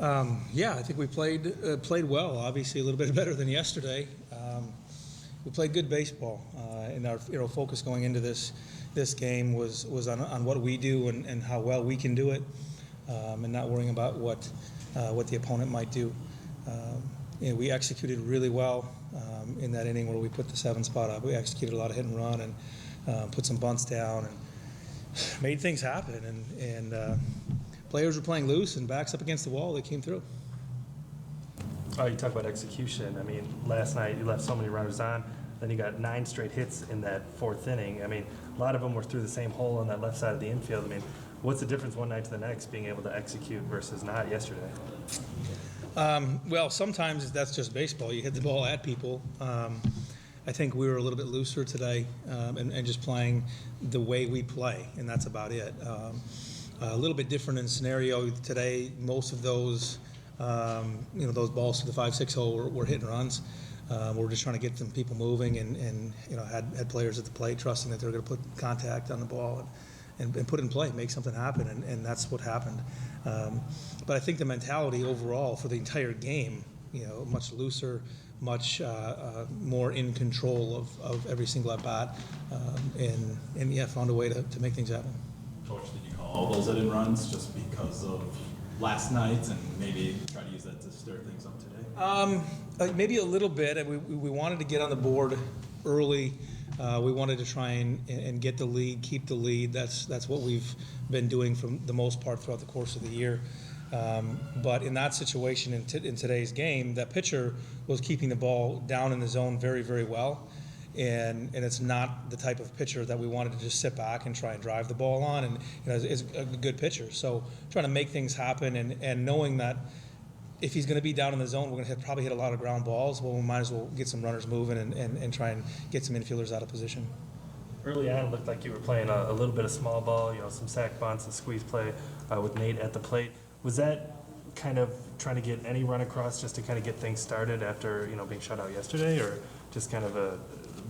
Yeah, I think we played well. Obviously, a little bit better than yesterday. We played good baseball, and our focus going into this game was on what we do and how well we can do it, and not worrying about what the opponent might do. We executed really well in that inning where we put the 7 spot up. We executed a lot of hit and run and put some bunts down and made things happen. And players were playing loose and backs up against the wall. They came through. Oh, you talk about execution. I mean, last night you left so many runners on. Then you got 9 straight hits in that 4th inning. I mean, a lot of them were through the same hole on that left side of the infield. I mean, what's the difference one night to the next being able to execute versus not yesterday? Well, sometimes that's just baseball. You hit the ball at people. I think we were a little bit looser today and just playing the way we play, and that's about it. A little bit different in scenario today. Most of those, those balls to the 5-6 hole were hit and runs. We're just trying to get some people moving and had players at the plate trusting that they're going to put contact on the ball and put it in play, make something happen, and that's what happened. But I think the mentality overall for the entire game, much looser, much more in control of every single at bat, and found a way to make things happen. Coach, did you call all those hit and runs just because of last night and maybe try to use that to stir things up today? Maybe a little bit. We wanted to get on the board early. We wanted to try and get the lead, keep the lead. That's what we've been doing for the most part throughout the course of the year. But in that situation, in today's game, that pitcher was keeping the ball down in the zone very, very well. And it's not the type of pitcher that we wanted to just sit back and try and drive the ball on. And it's a good pitcher. So trying to make things happen and knowing that if he's going to be down in the zone, we're going to probably hit a lot of ground balls. Well, we might as well get some runners moving and try and get some infielders out of position. Early on, it looked like you were playing a little bit of small ball, some sack bunts, a squeeze play with Nate at the plate. Was that kind of trying to get any run across just to kind of get things started after being shut out yesterday, or just kind of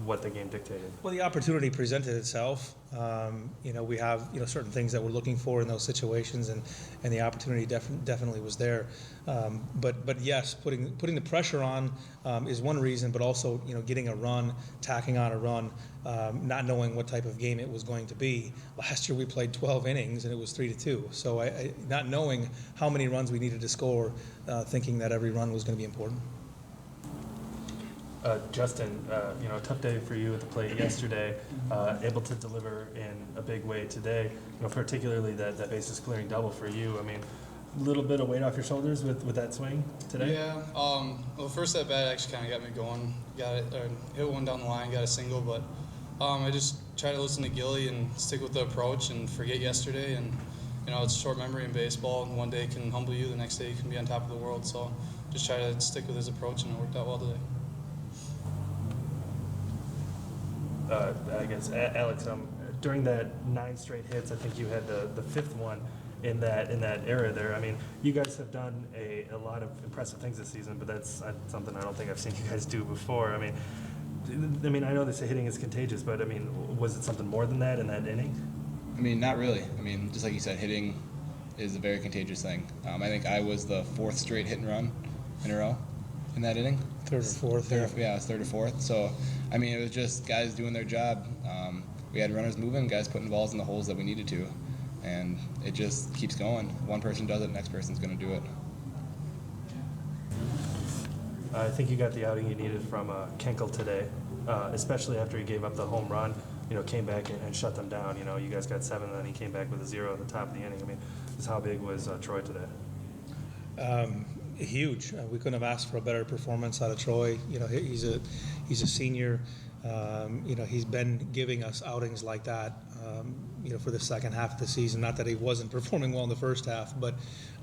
what the game dictated? Well, the opportunity presented itself. We have certain things that we're looking for in those situations, and the opportunity definitely was there. But yes, putting the pressure on is one reason, but also getting a run, tacking on a run, not knowing what type of game it was going to be. Last year we played 12 innings and it was 3-2. So I not knowing how many runs we needed to score, thinking that every run was going to be important. Justin, a tough day for you at the plate yesterday, able to deliver in a big way today, particularly that bases clearing double for you. I mean, a little bit of weight off your shoulders with that swing today? Yeah, well, first at bat actually kind of got me going. Hit one down the line, got a single, but I just try to listen to Gilly and stick with the approach and forget yesterday. And, it's short memory in baseball, and one day can humble you, the next day you can be on top of the world. So just try to stick with his approach, and it worked out well today. I guess, Alex, during that 9 straight hits, I think you had the 5th one in that era there. I mean, you guys have done a lot of impressive things this season, but that's something I don't think I've seen you guys do before. I mean, I know they say hitting is contagious, but I mean, was it something more than that in that inning? I mean, not really. I mean, just like you said, hitting is a very contagious thing. I think I was the 4th straight hit and run in a row in that inning. 3rd or 4th. Yeah, it was 3rd or 4th. So, I mean, it was just guys doing their job. We had runners moving, guys putting balls in the holes that we needed to. And it just keeps going. One person does it, the next person's going to do it. I think you got the outing you needed from Kenkel today, especially after he gave up the home run, came back and shut them down. You guys got 7, and then he came back with a 0 at the top of the inning. I mean, just how big was Troy today? Huge. We couldn't have asked for a better performance out of Troy. He's a senior. He's been giving us outings like that, for the second half of the season. Not that he wasn't performing well in the first half, but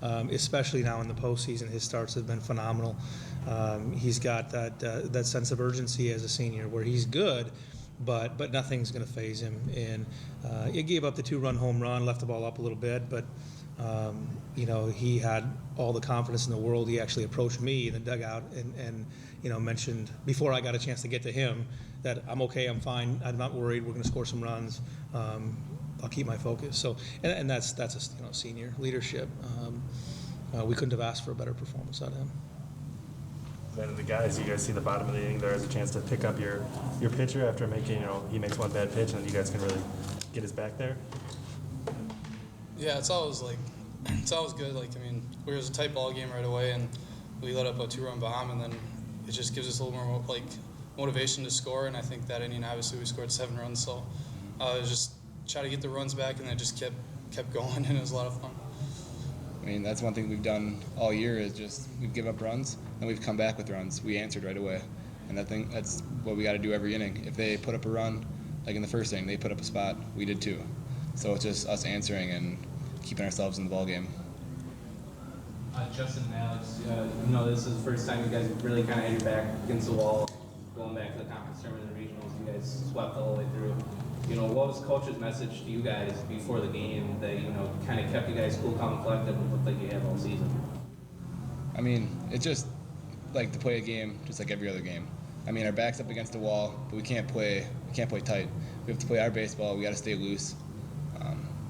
especially now in the postseason, his starts have been phenomenal. He's got that sense of urgency as a senior, where he's good, but nothing's going to faze him. And he gave up the 2-run home run, left the ball up a little bit, but he had all the confidence in the world. He actually approached me in the dugout and mentioned before I got a chance to get to him that I'm okay, I'm fine, I'm not worried, we're going to score some runs. I'll keep my focus. So, and that's a senior leadership. we couldn't have asked for a better performance out of him. Then the guys, you guys see the bottom of the inning there as a chance to pick up your pitcher after making, he makes one bad pitch, and then you guys can really get his back there. Yeah, it's always good. Like, I mean, it was a tight ball game right away, and we let up a 2-run bomb, and then it just gives us a little more motivation to score. And I think that inning, obviously, we scored 7 runs, so it was just try to get the runs back, and then it just kept going, and it was a lot of fun. I mean, that's one thing we've done all year is just we've given up runs and we've come back with runs. We answered right away, and that's what we got to do every inning. If they put up a run, like in the first inning, they put up a spot, we did too. So it's just us answering and keeping ourselves in the ball game. Justin and Alex, this is the first time you guys really kind of had your back against the wall, going back to the conference tournament and regionals. You guys swept the whole way through. What was coach's message to you guys before the game that, kind of kept you guys cool, calm, and collected and looked like you have all season? I mean, it's just like to play a game just like every other game. I mean, our back's up against the wall, but we can't play tight. We have to play our baseball. We got to stay loose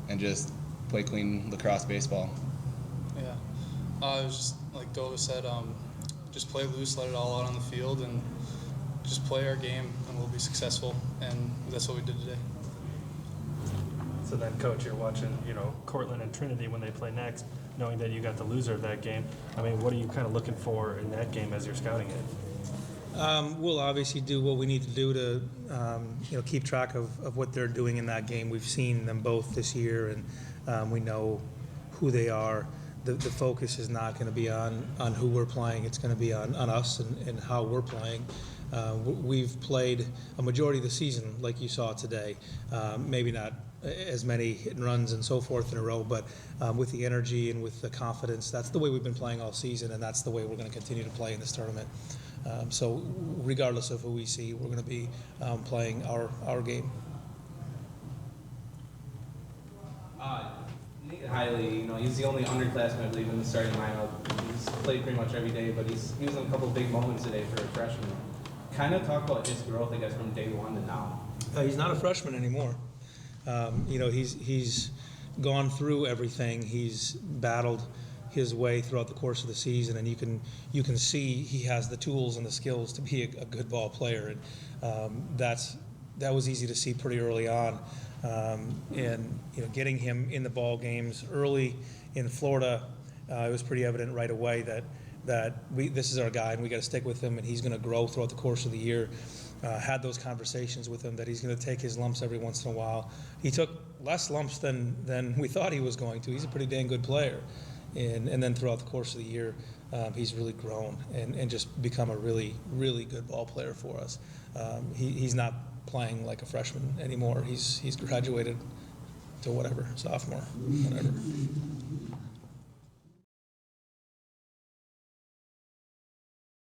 and just play clean lacrosse baseball. Yeah. It was just like Dova said, just play loose, let it all out on the field, and just play our game, and we'll be successful. And that's what we did today. So then, Coach, you're watching, Cortland and Trinity when they play next, knowing that you got the loser of that game. I mean, what are you kind of looking for in that game as you're scouting it? We'll obviously do what we need to do to, keep track of what they're doing in that game. We've seen them both this year, and we know who they are. The focus is not going to be on who we're playing. It's going to be on us and how we're playing. We've played a majority of the season, like you saw today. Maybe not as many hit and runs and so forth in a row, but with the energy and with the confidence, that's the way we've been playing all season, and that's the way we're going to continue to play in this tournament. So regardless of who we see, we're going to be playing our game. Nate Hiley, he's the only underclassman, I believe, in the starting lineup. He's played pretty much every day, but he was in a couple of big moments today for a freshman. Kind of talk about his growth, I guess, from day one to now. He's not a freshman anymore. He's gone through everything. He's battled his way throughout the course of the season, and you can see he has the tools and the skills to be a good ball player, and that was easy to see pretty early on. And getting him in the ball games early in Florida, it was pretty evident right away that this is our guy, and we got to stick with him, and he's going to grow throughout the course of the year. Had those conversations with him that he's going to take his lumps every once in a while. He took less lumps than we thought he was going to. He's a pretty dang good player, and then throughout the course of the year, he's really grown and just become a really, really good ball player for us. He's not playing like a freshman anymore. He's graduated to whatever, sophomore, whatever.